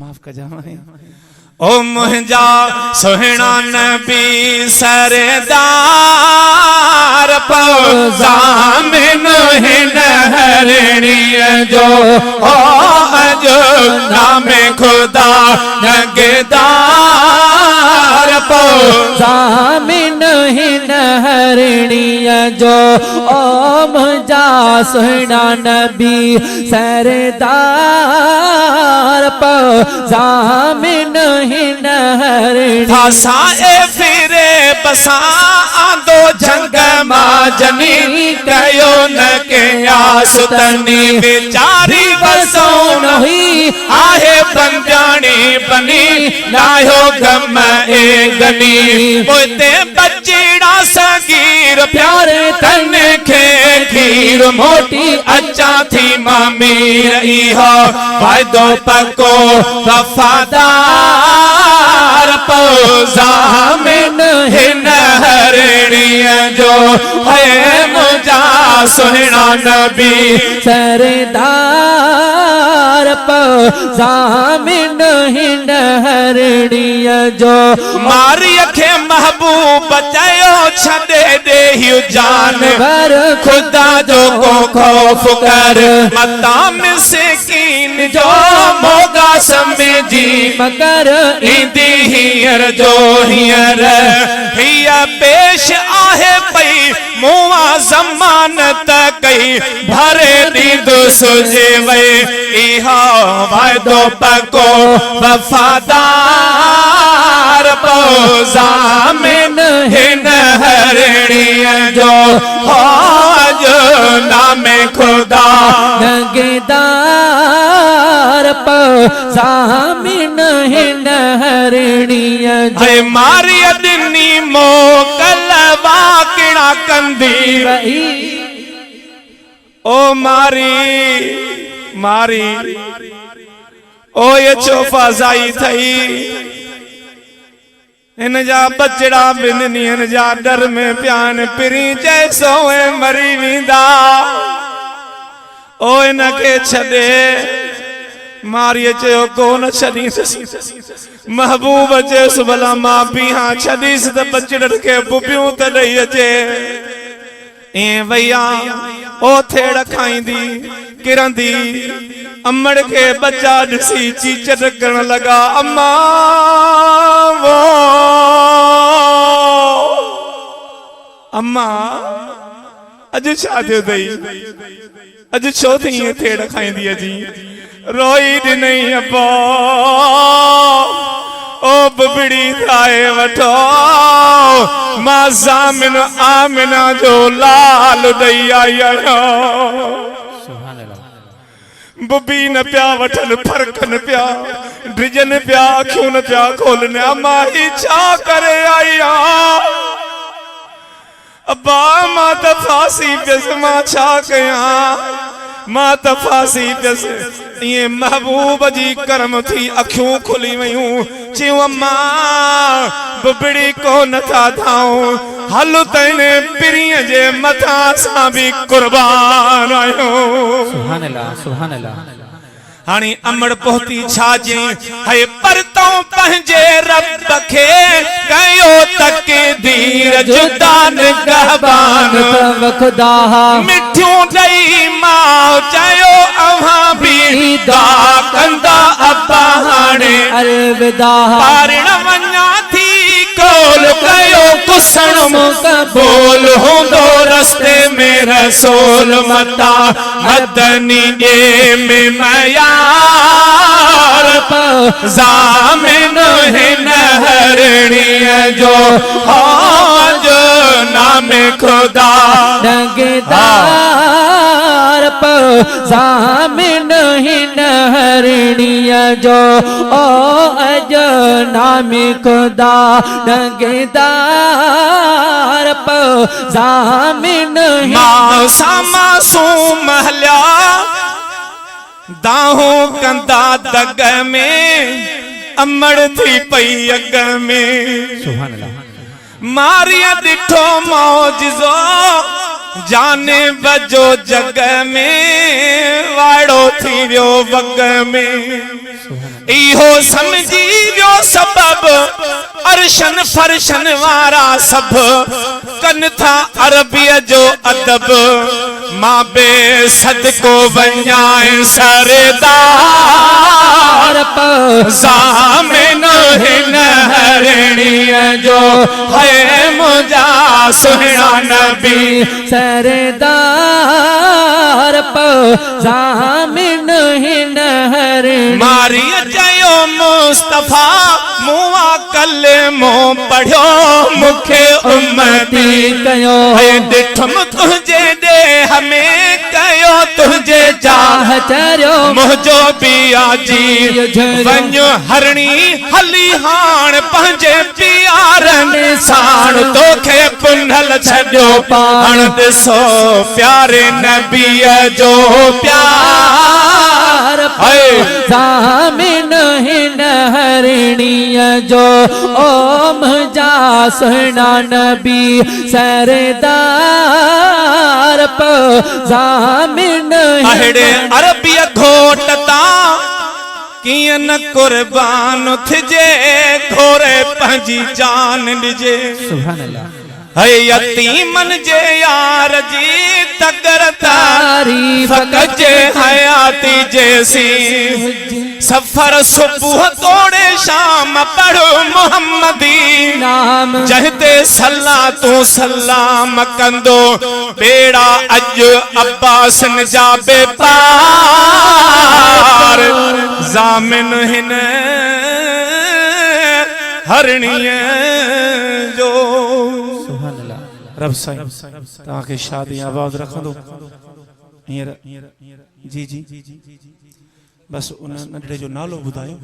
माफ कजा ओ मुंहिंजा सुहिणा नबी सरदार पौज़ामिन हिन हरणीअ जो ओ अजो नामे खुदा नगदार पौज़ामिन हिन हरणीअ जो ओ मुंहिंजा सुहिणा नबी सरदार पौज़ामिन हिन हरणीअ फासाए फिरे बसा आंदो जंग माजनी कयो न के आसुतनी बेचारी बसौन हुई आहे बंजानी बनी लायो गम ए गनी पोते बचड़ा सगीर प्यारे तन के खीर मोटी अच्छा थी मामीर इहो फायदो पको वफादार पौज़ामिन हिन हरणीअ जो है मुंहिंजा सुहिणा नबी सरदार पौज़ामिन हिन हरणीअ जो मारिय खे महबूब चयो छॾे ॾे जानवर खुदा जो को खौफ कर मता मिस्कीन जो मोगा समझी मगर ईंदी हींअर जो हींअर हिया पेश आहे पई मुआ ज़मानत कई भरे ॾींदो सुझे वई इहा वाइदो पको वफादार पौज़ामिन हिन हरणीअ जो अजो नामे खुदा नगदार पौज़ामिन हिन हरणीअ जो मारिय दिनी मोकल वाकिड़ा कंदी रही ओ मारी मारी ओ ये चौफाज़ाई थई इन जा बचड़ा बिननी इन जा डर में प्यान पिरी जैसो मरी वींदा ओ इन के छदे मारिय चयो कोन छदीस महबूब चेस भला मां पीहा छदीस त बचड़न के बुबियूं त ॾेई अचे ए भैया ओ थेड़ खाईंदी किरंदी अमड़ के बच्चा ॾिसी चीचर करण लगा अम्मा वो अम्मा अज छा थियो अथई अज छो थी ईअं थेड़ खाईंदी अजी रोई ॾिनई अब्बा ओ बुबड़ी ठाहे वठो मां ज़ामिन आमिना जो लाल ॾेई आई आहियां बुबी न प्या वठन फरकन प्या ड्रिजन प्या अखियूं न प्या खोलने अम्मा ही छा करे आई अब्बा मां त फासी पियस मां छा कया मां त फासी पियस ये महबूब जी करम थी अखियूं खुली वयूं चयूं अम्मा बुबड़ी को नथा थाऊं हल तने पिरीअ जे मथा सां भी कुर्बान आहियूं सुभान अल्लाह सुभान अल्लाह हानी अमड़ पहुती छा जे है पर तो पंहिंजे रब खे कयो तकदीर जुदा निगहबान खुदा मिठियूं ॾेई मां चयो अव्हां भी दा कंदा अब्बा हाणे अलविदा पारण वञा थी कोल कयो कुसण बोल होंदो रस्ते में रसूल मता मदनी ए में मयार पौज़ामिन हिन हरणीअ जो अजो नामे खुदा नगदार पौज़ामिन हिन हरणीअ जो ओ अजो नामे खुदा नगदार पौज़ामिन मासूम हलिया दाहू कंदा दग में अमड़ थी पई अग में सुभान अल्लाह मारिया ॾिठो मौजज़ो जाने बजो जग में वाड़ो थी वियो वग में इहो समझी वियो सबब अरशन फरशन वारा सब कन था अरबीअ जो अदब मां बे सदको वञाए सरदार ज़ामिन हिन हरणीअ जो है मुंहिंजा सुहिणा नबी सरदार ज़ामिन हिन हरणीअ मारी चयो मुस्तफा मुआ कलमो पढ़ियो मूंखे उम्मती कयो ॾिठुम तुंहिंजे ॾेह में कयो तुंहिंजे चाह चरियो मुंहिंजो पियाजी वञ हरणी हली हाण पंहिंजे प्यारनि साण तोखे पुनल छॾियो पाण ॾिसो प्यारे नबीअ जो प्यार ज़ामिन हिन हरणीअ जो ओ मुंहिंजा सुहिणा नबी सरदार ज़ामिन अहिड़े अरबीअ घोट तां कीअं न कुर्बान थिजे घोरे पंहिंजी जान ॾिजे सुभान अल्लाह है यतीमन जे यार जी तगर तारीफ कजे हयाती जैसी सफर सुबह तोड़े शाम पढ़ो मोहम्मदी नाम जहते सल्ला तू सलाम कंदो बेड़ा अज अब्बास न जाबे पार ज़ामिन हिन हरणीअ जो रब साईं तव्हांखे शादी आबाद रखंदो हींअर जी जी बस उन नंढड़े जो नालो ॿुधायो